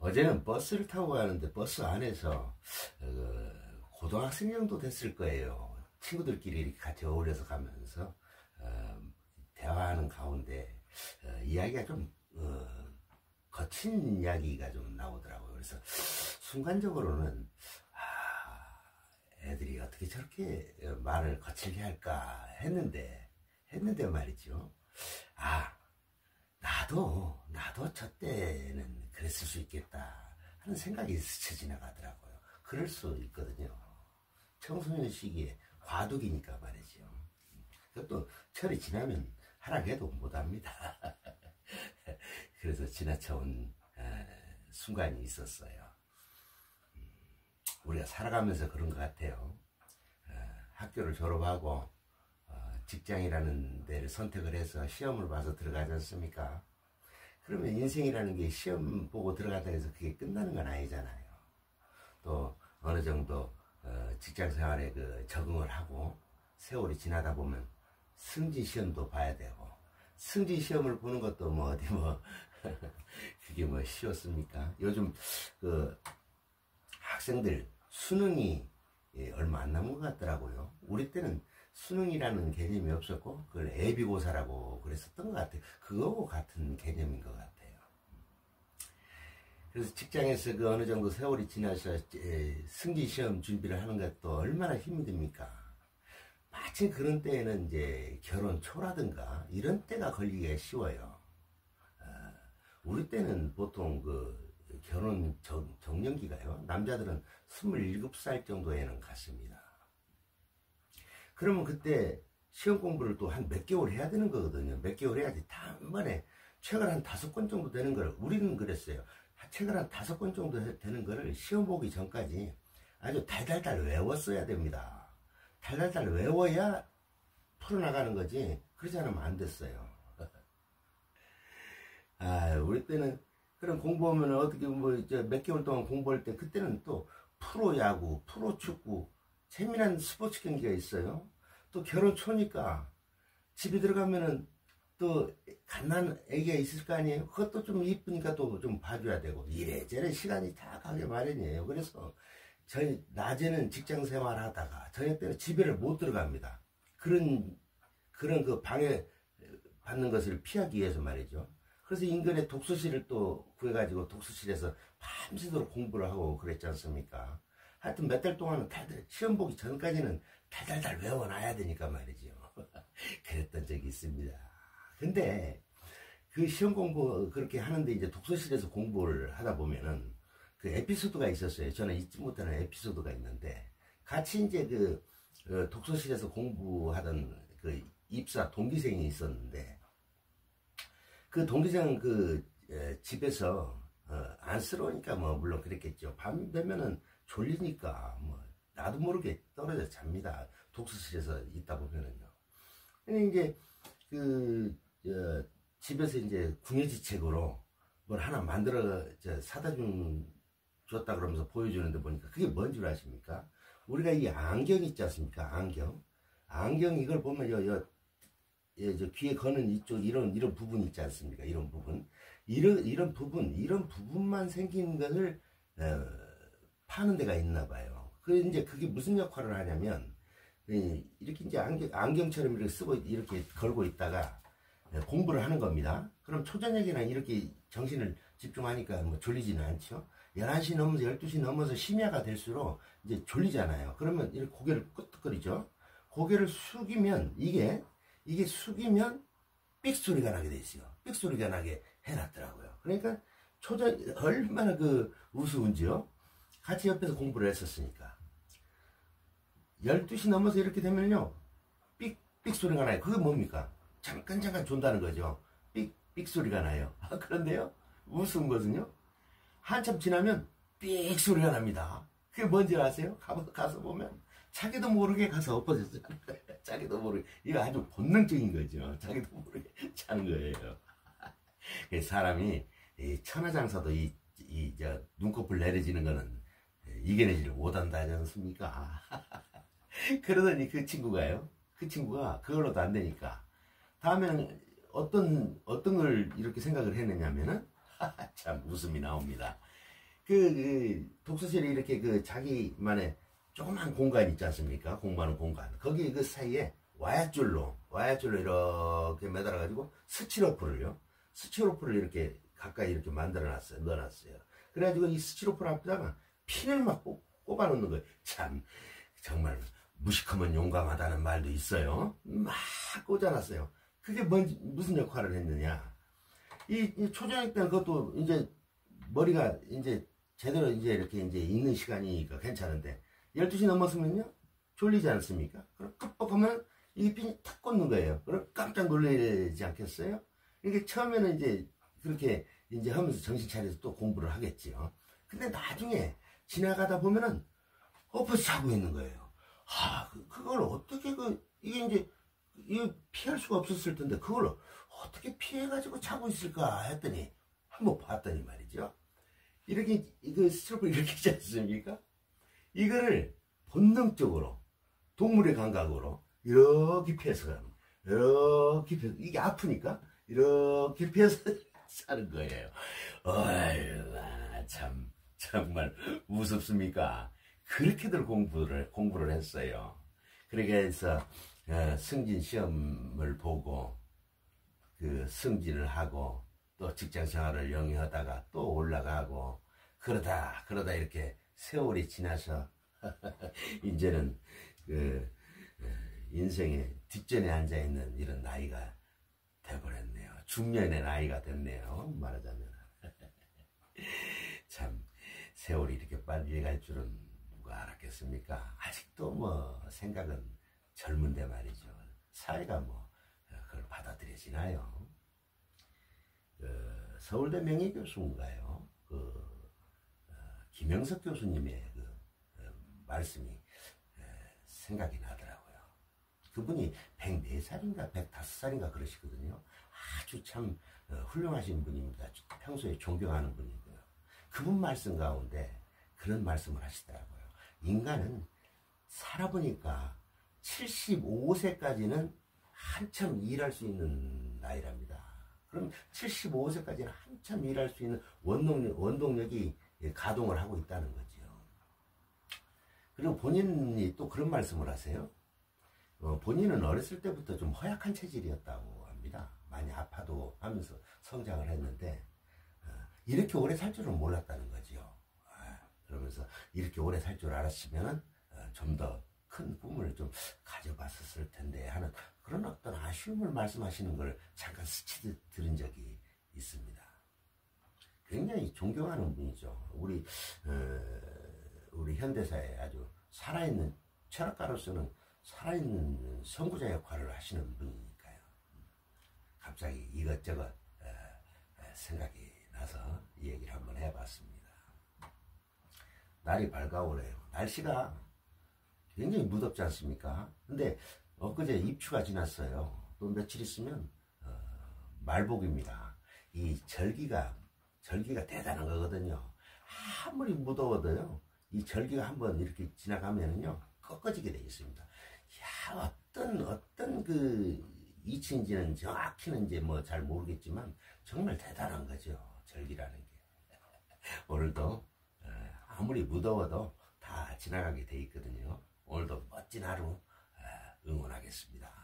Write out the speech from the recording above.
어제는 버스를 타고 가는데 버스 안에서 고등학생 정도 됐을 거예요. 친구들끼리 이렇게 같이 어울려서 가면서 대화하는 가운데 이야기가 좀 거친 이야기가 좀 나오더라고요. 그래서 순간적으로는 애들이 어떻게 저렇게 말을 거칠게 할까 했는데 말이죠. 나도 저 때는 그랬을 수 있겠다 하는 생각이 스쳐 지나가더라고요. 그럴 수 있거든요. 청소년 시기에 과도기니까 말이죠. 그것도 철이 지나면 하락해도 못합니다. 그래서 지나쳐온 순간이 있었어요. 우리가 살아가면서 그런 것 같아요. 학교를 졸업하고 직장이라는 데를 선택을 해서 시험을 봐서 들어가지 않습니까? 그러면 인생이라는 게 시험 보고 들어가다 해서 그게 끝나는 건 아니잖아요. 또 어느 정도 직장 생활에 적응을 하고 세월이 지나다 보면 승진 시험도 봐야 되고, 승진 시험을 보는 것도 그게 쉬웠습니까? 요즘 학생들 수능이 얼마 안 남은 것 같더라고요. 우리 때는 수능이라는 개념이 없었고 그걸 예비고사라고 그랬었던 것 같아요. 그거하고 같은 개념인 것 같아요. 그래서 직장에서 어느 정도 세월이 지나서 승진 시험 준비를 하는 것도 얼마나 힘이 듭니까? 마침 그런 때에는 이제 결혼 초라든가 이런 때가 걸리기가 쉬워요. 우리 때는 보통 결혼 정년기가요. 남자들은 27살 정도에는 갔습니다. 그러면 그때 시험 공부를 또 한 몇 개월 해야 되는 거거든요. 몇 개월 해야지 단번에 책을 한 5권 정도 되는 걸, 우리는 그랬어요. 책을 한 5권 정도 되는 거를 시험 보기 전까지 아주 달달달 외웠어야 됩니다. 달달달 외워야 풀어나가는 거지, 그러지 않으면 안 됐어요. 우리 때는 그런 공부하면 어떻게 몇 개월 동안 공부할 때 그때는 또 프로야구, 프로축구, 재미난 스포츠 경기가 있어요. 또 결혼 초니까 집에 들어가면은 또 갓난 애기가 있을 거 아니에요. 그것도 좀 이쁘니까 또 좀 봐줘야 되고, 이래저래 시간이 다 가게 마련이에요. 그래서 저희 낮에는 직장 생활하다가 저녁 때는 집에를 못 들어갑니다. 그런 방해 받는 것을 피하기 위해서 말이죠. 그래서 인근에 독서실을 또 구해가지고 독서실에서 밤새도록 공부를 하고 그랬지 않습니까? 하여튼 몇 달 동안은 다들 시험 보기 전까지는 달달달 외워놔야 되니까 말이죠. 그랬던 적이 있습니다. 근데 그 시험 공부 그렇게 하는데 이제 독서실에서 공부를 하다 보면은 그 에피소드가 있었어요. 저는 잊지 못하는 에피소드가 있는데, 같이 이제 독서실에서 공부하던 입사 동기생이 있었는데, 그 동기생 집에서 안쓰러우니까 물론 그랬겠죠. 밤 되면은 졸리니까 나도 모르게 떨어져 잡니다. 독서실에서 있다 보면은요. 근데 이제 집에서 이제 궁예지책으로 뭘 하나 만들어 사다 줬다 그러면서 보여주는데 보니까 그게 뭔 줄 아십니까? 우리가 이 안경 있지 않습니까? 안경 이걸 보면 저 귀에 거는 이쪽 이런 부분 있지 않습니까? 이런 부분, 이런 부분만 생긴 것을 파는 데가 있나 봐요. 이제 그게 무슨 역할을 하냐면, 이렇게 이제 안경처럼 이렇게 쓰고 이렇게 걸고 있다가 공부를 하는 겁니다. 그럼 초저녁이나 이렇게 정신을 집중하니까 졸리지는 않죠. 11시 넘어서 12시 넘어서 심야가 될수록 이제 졸리잖아요. 그러면 이렇게 고개를 끄덕거리죠. 고개를 숙이면 이게 숙이면 삑 소리가 나게 돼 있어요. 삑 소리가 나게 해놨더라고요. 그러니까 얼마나 우스운지요. 같이 옆에서 공부를 했었으니까. 12시 넘어서 이렇게 되면요, 삑 소리가 나요. 그게 뭡니까? 잠깐 존다는 거죠. 삑 소리가 나요. 그런데요, 우스운 것은요, 한참 지나면 삑 소리가 납니다. 그게 뭔지 아세요? 가서 보면 자기도 모르게 가서 엎어졌어요. 자기도 모르게. 이거 아주 본능적인 거죠. 자기도 모르게 자는 거예요. 사람이 천하장사도 눈꺼풀 내려지는 거는 이겨내지를 못한다 하지 않습니까? 그러더니 그 친구가 그걸로도 안 되니까 다음에는 어떤 걸 이렇게 생각을 했느냐면은 참 웃음이 나옵니다. 독서실에 이렇게 자기만의 조그만 공간 있지 않습니까? 공부하는 공간. 거기 그 사이에 와야줄로 이렇게 매달아가지고 스티로프를 이렇게 가까이 이렇게 넣어놨어요. 그래가지고 이 스티로프 앞에다가 핀을 막 꼽아 놓는 거예요. 참, 정말 무식하면 용감하다는 말도 있어요. 막 꽂아놨어요. 그게 무슨 역할을 했느냐. 이 초저녁 때는 그것도 이제 머리가 이제 제대로 이제 이렇게 이제 읽는 시간이니까 괜찮은데 12시 넘었으면요 졸리지 않습니까? 그럼 깜빡하면 이 핀이 탁 꽂는 거예요. 그럼 깜짝 놀라지 않겠어요? 이게 처음에는 이제 그렇게 이제 하면서 정신 차려서 또 공부를 하겠지요. 근데 나중에 지나가다 보면은 엎어서 자고 있는 거예요. 그걸 어떻게 이게 이제 이거 피할 수가 없었을 텐데 그걸 어떻게 피해가지고 자고 있을까 했더니 한번 봤더니 말이죠. 이렇게 스트로프 이렇게 있지 않습니까? 이거를 본능적으로 동물의 감각으로 이렇게 피해서 가는 거예요. 이렇게 피해서 이게 아프니까 이렇게 피해서 사는 거예요. 어휴, 참 정말 무섭습니까? 그렇게들 공부를 했어요. 그러게 해서 승진 시험을 보고 승진을 하고 또 직장 생활을 영위하다가 또 올라가고 그러다 이렇게 세월이 지나서 이제는 인생의 뒷전에 앉아있는 이런 나이가 돼버렸네요. 중년의 나이가 됐네요. 말하자면 참 세월이 이렇게 빨리 갈 줄은 누가 알았겠습니까? 아직도 뭐 생각은 젊은데 말이죠. 사회가 뭐 그걸 받아들여지나요? 서울대 명예교수인가요? 김영석 교수님의 말씀이 생각이 나더라고요. 그분이 104살인가 105살인가 그러시거든요. 아주 참 훌륭하신 분입니다. 평소에 존경하는 분이고요. 그분 말씀 가운데 그런 말씀을 하시더라고요. 인간은 살아보니까 75세까지는 한참 일할 수 있는 나이랍니다. 그럼 75세까지는 한참 일할 수 있는 원동력이 가동을 하고 있다는 거죠. 그리고 본인이 또 그런 말씀을 하세요. 본인은 어렸을 때부터 좀 허약한 체질이었다고 합니다. 많이 아파도 하면서 성장을 했는데 이렇게 오래 살 줄은 몰랐다는 거죠. 그러면서 이렇게 오래 살 줄 알았으면 좀 더 큰 꿈을 좀 가져봤었을 텐데 하는 그런 어떤 아쉬움을 말씀하시는 걸 잠깐 스치듯 들은 적이 있습니다. 굉장히 존경하는 분이죠. 우리 현대사에 아주 살아있는 철학가로서는 살아있는 선구자 역할을 하시는 분이니까요. 갑자기 이것저것 생각이 나서 이 얘기를 한번 해봤습니다. 날이 밝아오래요. 날씨가 굉장히 무덥지 않습니까? 근데 엊그제 입추가 지났어요. 또 며칠 있으면 말복입니다. 이 절기가 대단한 거거든요. 아무리 무더워도요. 이 절기가 한번 이렇게 지나가면은요. 꺾어지게 되어 있습니다. 야, 어떤 이치인지는 정확히는 이제 뭐 잘 모르겠지만 정말 대단한 거죠. 절기라는 게. 오늘도 아무리 무더워도 다 지나가게 돼 있거든요. 오늘도 멋진 하루 응원하겠습니다.